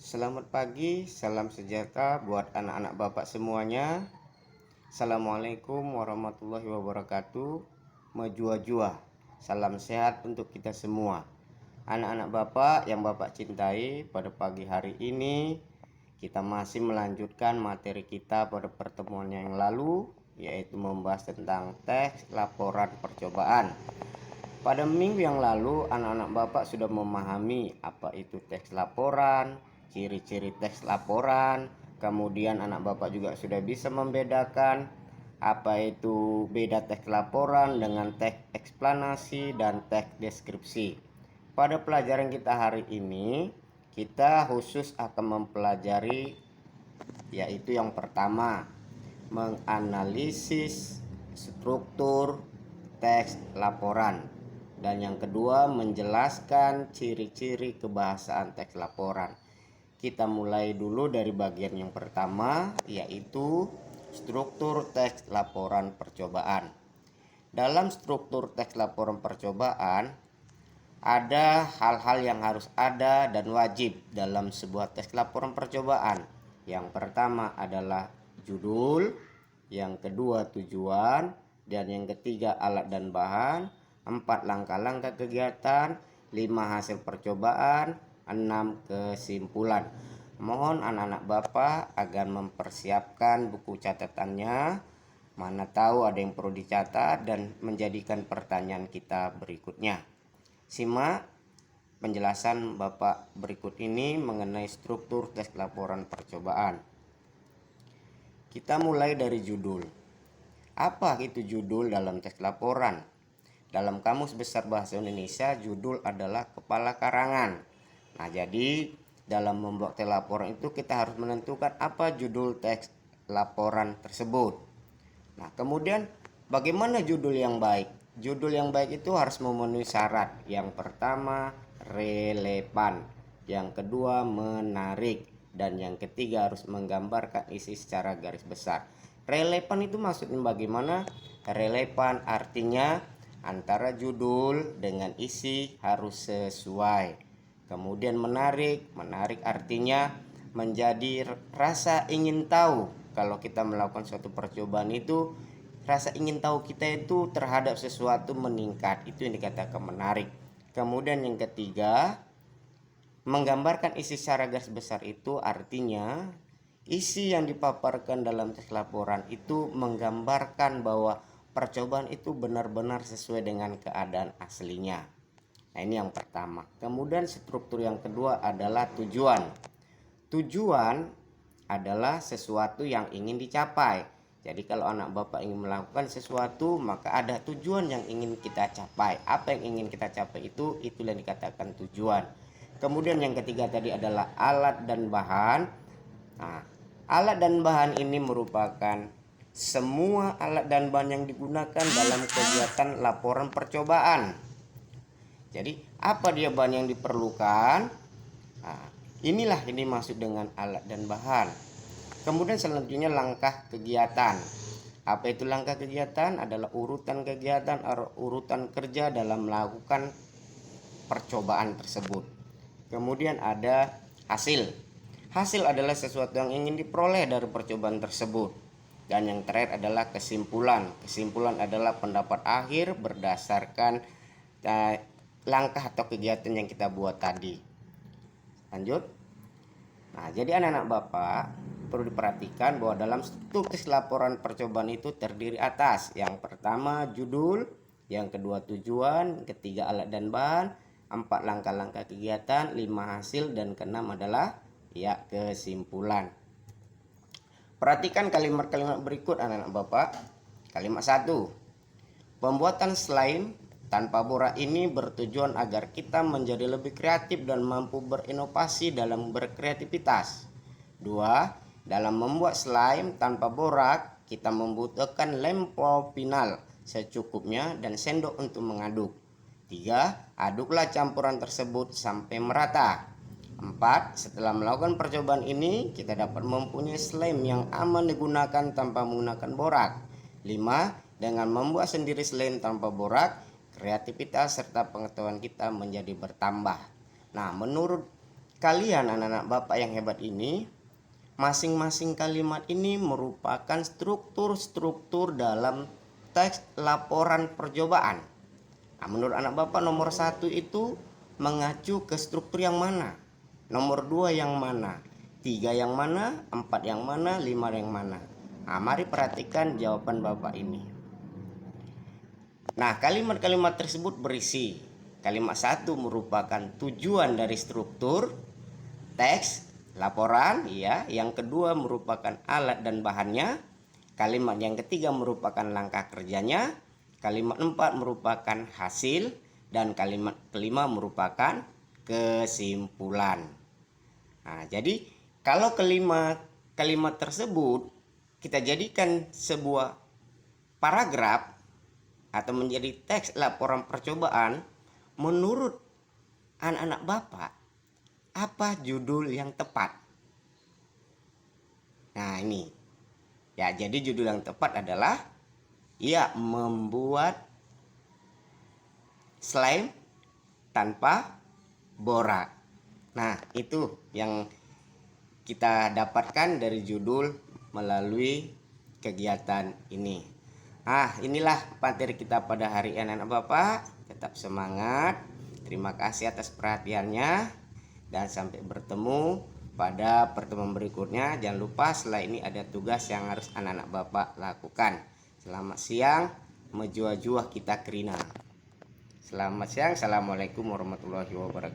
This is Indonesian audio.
Selamat pagi, salam sejahtera buat anak-anak Bapak semuanya. Assalamualaikum warahmatullahi wabarakatuh. Majua-jua, salam sehat untuk kita semua. Anak-anak Bapak yang Bapak cintai, pada pagi hari ini kita masih melanjutkan materi kita pada pertemuan yang lalu, yaitu membahas tentang teks laporan percobaan. Pada minggu yang lalu, anak-anak Bapak sudah memahami apa itu teks laporan, ciri-ciri teks laporan. Kemudian anak Bapak juga sudah bisa membedakan apa itu beda teks laporan dengan teks eksplanasi dan teks deskripsi. Pada pelajaran kita hari ini, kita khusus akan mempelajari yaitu yang pertama, menganalisis struktur teks laporan. Dan yang kedua, menjelaskan ciri-ciri kebahasaan teks laporan. Kita mulai dulu dari bagian yang pertama, yaitu struktur teks laporan percobaan. Dalam struktur teks laporan percobaan, ada hal-hal yang harus ada dan wajib dalam sebuah teks laporan percobaan. Yang pertama adalah judul, yang kedua tujuan, dan yang ketiga alat dan bahan, 4 langkah-langkah kegiatan, 5 hasil percobaan, 6 kesimpulan. Mohon anak-anak Bapak agar mempersiapkan buku catatannya. Mana tahu ada yang perlu dicatat dan menjadikan pertanyaan kita berikutnya. Simak penjelasan Bapak berikut ini mengenai struktur teks laporan percobaan. Kita mulai dari judul. Apa itu judul dalam teks laporan? Dalam Kamus Besar Bahasa Indonesia, judul adalah kepala karangan. Nah, jadi dalam membuat teks laporan itu kita harus menentukan apa judul teks laporan tersebut. Nah, kemudian bagaimana judul yang baik? Judul yang baik itu harus memenuhi syarat. Yang pertama, relevan. Yang kedua, menarik. Dan yang ketiga, harus menggambarkan isi secara garis besar. Relevan itu maksudnya bagaimana? Relevan artinya antara judul dengan isi harus sesuai. Kemudian menarik artinya menjadi rasa ingin tahu. Kalau kita melakukan suatu percobaan itu, rasa ingin tahu kita itu terhadap sesuatu meningkat. Itu yang dikatakan menarik. Kemudian yang ketiga, menggambarkan isi secara garis besar itu artinya isi yang dipaparkan dalam teks laporan itu menggambarkan bahwa percobaan itu benar-benar sesuai dengan keadaan aslinya. Nah, ini yang pertama. Kemudian struktur yang kedua adalah tujuan. Tujuan adalah sesuatu yang ingin dicapai. Jadi kalau anak Bapak ingin melakukan sesuatu, maka ada tujuan yang ingin kita capai. Apa yang ingin kita capai itu, itulah yang dikatakan tujuan. Kemudian yang ketiga tadi adalah alat dan bahan. Nah, alat dan bahan ini merupakan semua alat dan bahan yang digunakan dalam kegiatan laporan percobaan. Jadi apa dia bahan yang diperlukan? Nah, inilah ini masuk dengan alat dan bahan. Kemudian selanjutnya langkah kegiatan. Apa itu langkah kegiatan? Adalah urutan kegiatan atau urutan kerja dalam melakukan percobaan tersebut. Kemudian ada hasil. Hasil adalah sesuatu yang ingin diperoleh dari percobaan tersebut. Dan yang terakhir adalah kesimpulan. Kesimpulan adalah pendapat akhir berdasarkan langkah atau kegiatan yang kita buat tadi. Lanjut. Nah, jadi anak-anak Bapak perlu diperhatikan bahwa dalam struktur teks laporan percobaan itu terdiri atas yang pertama judul, yang kedua tujuan, ketiga alat dan bahan, 4 langkah-langkah kegiatan, 5 hasil, dan keenam adalah kesimpulan. Perhatikan kalimat-kalimat berikut anak-anak Bapak. Kalimat 1. Pembuatan slime tanpa borak ini bertujuan agar kita menjadi lebih kreatif dan mampu berinovasi dalam berkreativitas. 2. Dalam membuat slime tanpa borak, kita membutuhkan lem propinal secukupnya dan sendok untuk mengaduk. 3. Aduklah campuran tersebut sampai merata. 4. Setelah melakukan percobaan ini, kita dapat mempunyai slime yang aman digunakan tanpa menggunakan borak. 5. Dengan membuat sendiri slime tanpa borak, kreativitas serta pengetahuan kita menjadi bertambah. Nah, menurut kalian anak-anak Bapak yang hebat ini, masing-masing kalimat ini merupakan struktur-struktur dalam teks laporan percobaan. Nah, menurut anak Bapak nomor 1 itu mengacu ke struktur yang mana? Nomor 2 yang mana? 3 yang mana? 4 yang mana? 5 yang mana? Nah, mari perhatikan jawaban Bapak ini. Nah, kalimat-kalimat tersebut berisi: kalimat 1 merupakan tujuan dari struktur teks laporan, ya. Yang kedua merupakan alat dan bahannya. Kalimat yang ketiga merupakan langkah kerjanya. Kalimat 4 merupakan hasil, dan kalimat kelima merupakan kesimpulan. Nah, jadi kalau kelima kalimat tersebut kita jadikan sebuah paragraf atau menjadi teks laporan percobaan, menurut anak-anak Bapak, apa judul yang tepat? Nah, ini. Ya, jadi judul yang tepat adalah membuat slime tanpa borak. Nah, itu yang kita dapatkan dari judul melalui kegiatan ini. Nah, inilah materi kita pada hari ini anak Bapak. Tetap semangat. Terima kasih atas perhatiannya, dan sampai bertemu pada pertemuan berikutnya. Jangan lupa setelah ini ada tugas yang harus anak-anak Bapak lakukan. Selamat siang, menjuah-juah kita kerina. Selamat siang, assalamualaikum warahmatullahi wabarakatuh.